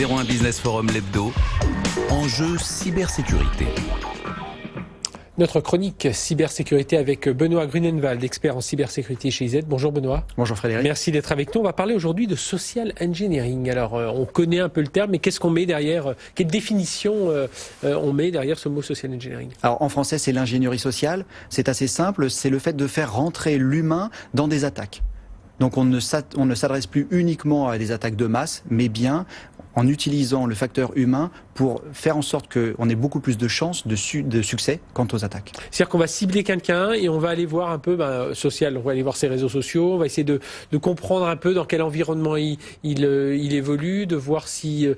01 Business Forum l'hebdo, enjeu cybersécurité. Notre chronique cybersécurité avec Benoît Grunenwald, expert en cybersécurité chez IZ. Bonjour Benoît. Bonjour Frédéric. Merci d'être avec nous. On va parler aujourd'hui de social engineering. Alors on connaît un peu le terme, mais qu'est-ce qu'on met derrière? Quelle définition on met derrière ce mot social engineering? Alors en français c'est l'ingénierie sociale. C'est assez simple, c'est le fait de faire rentrer l'humain dans des attaques. Donc on ne s'adresse plus uniquement à des attaques de masse, mais bien en utilisant le facteur humain pour faire en sorte qu'on ait beaucoup plus de chances de succès quant aux attaques. C'est-à-dire qu'on va cibler quelqu'un et on va aller voir un peu social, on va aller voir ses réseaux sociaux, on va essayer de comprendre un peu dans quel environnement il évolue, de voir si,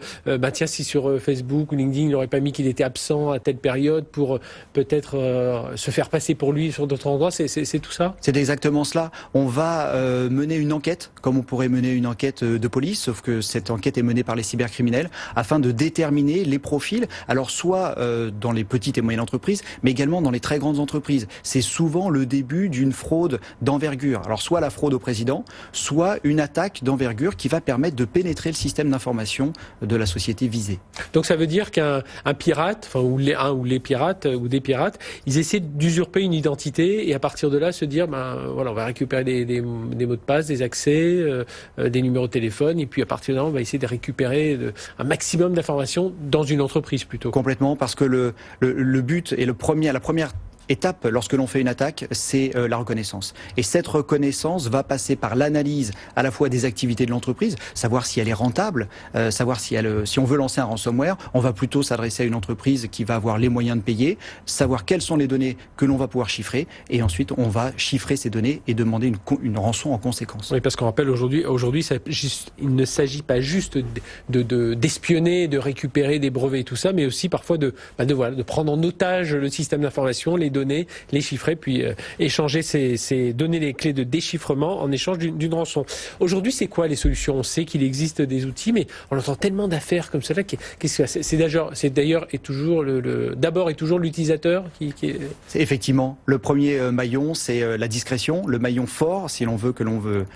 si sur Facebook ou LinkedIn il n'aurait pas mis qu'il était absent à telle période pour peut-être se faire passer pour lui sur d'autres endroits, c'est tout ça? C'est exactement cela. On va mener une enquête, comme on pourrait mener une enquête de police, sauf que cette enquête est menée par les cybercriminels, afin de déterminer les profils, alors soit dans les petites et moyennes entreprises, mais également dans les très grandes entreprises. C'est souvent le début d'une fraude d'envergure. Alors soit la fraude au président, soit une attaque d'envergure qui va permettre de pénétrer le système d'information de la société visée. Donc ça veut dire qu'un pirate, ou des pirates, ils essaient d'usurper une identité et à partir de là se dire, on va récupérer des mots de passe, des accès, des numéros de téléphone et puis à partir de là on va essayer de récupérer un maximum d'informations dans une entreprise plutôt. Complètement, parce que le but et la première étape lorsque l'on fait une attaque, c'est la reconnaissance. Et cette reconnaissance va passer par l'analyse à la fois des activités de l'entreprise, savoir si elle est rentable, savoir si on veut lancer un ransomware, on va plutôt s'adresser à une entreprise qui va avoir les moyens de payer, savoir quelles sont les données que l'on va pouvoir chiffrer, et ensuite on va chiffrer ces données et demander une rançon en conséquence. Oui, parce qu'on rappelle aujourd'hui, il ne s'agit pas juste d'espionner, de récupérer des brevets et tout ça, mais aussi parfois de prendre en otage le système d'information, les données, les chiffrer, puis échanger donner les clés de déchiffrement en échange d'une rançon. Aujourd'hui, c'est quoi les solutions? On sait qu'il existe des outils, mais on entend tellement d'affaires comme cela. C'est d'ailleurs d'abord et toujours l'utilisateur qui est... C'est effectivement le premier maillon, c'est la discrétion. Le maillon fort, si l'on veut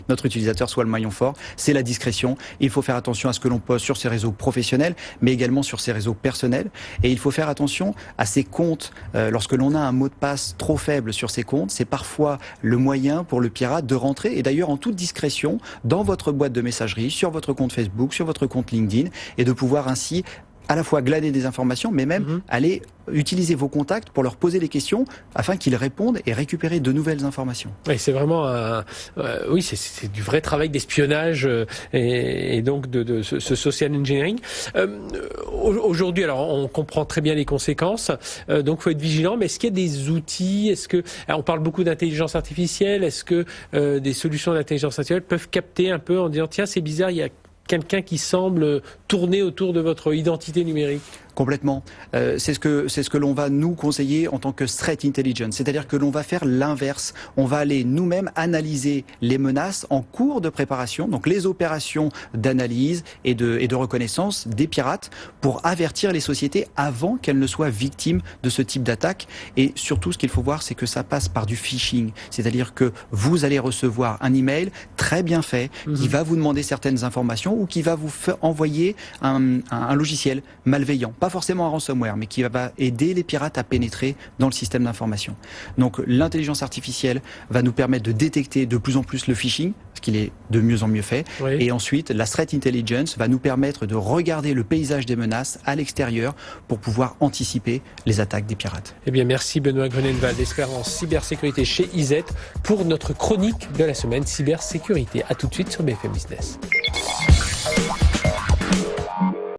notre utilisateur soit le maillon fort, c'est la discrétion. Il faut faire attention à ce que l'on poste sur ses réseaux professionnels, mais également sur ses réseaux personnels. Et il faut faire attention à ses comptes. Lorsque l'on a un mot de passe trop faible sur ses comptes, c'est parfois le moyen pour le pirate de rentrer, et d'ailleurs en toute discrétion, dans votre boîte de messagerie, sur votre compte Facebook, sur votre compte LinkedIn, et de pouvoir ainsi à la fois glaner des informations, mais même aller utiliser vos contacts pour leur poser des questions afin qu'ils répondent et récupérer de nouvelles informations. Oui, c'est vraiment c'est du vrai travail d'espionnage et donc de ce social engineering. Aujourd'hui, alors on comprend très bien les conséquences, donc faut être vigilant. Mais est-ce qu'il y a des outils? On parle beaucoup d'intelligence artificielle. Est-ce que des solutions d'intelligence artificielle peuvent capter un peu en disant tiens, c'est bizarre, il y a quelqu'un qui semble tourner autour de votre identité numérique? Complètement. C'est ce que l'on va nous conseiller en tant que threat intelligence. C'est-à-dire que l'on va faire l'inverse. On va aller nous-mêmes analyser les menaces en cours de préparation, donc les opérations d'analyse et de reconnaissance des pirates pour avertir les sociétés avant qu'elles ne soient victimes de ce type d'attaque. Et surtout, ce qu'il faut voir, c'est que ça passe par du phishing. C'est-à-dire que vous allez recevoir un email très bien fait qui va vous demander certaines informations ou qui va vous envoyer un logiciel malveillant. Pas forcément un ransomware, mais qui va aider les pirates à pénétrer dans le système d'information. Donc l'intelligence artificielle va nous permettre de détecter de plus en plus le phishing, parce qu'il est de mieux en mieux fait. Oui. Et ensuite, la threat intelligence va nous permettre de regarder le paysage des menaces à l'extérieur pour pouvoir anticiper les attaques des pirates. Eh bien, merci Benoît Grunenwald, expert en cybersécurité chez IZ, pour notre chronique de la semaine cybersécurité. À tout de suite sur BFM Business.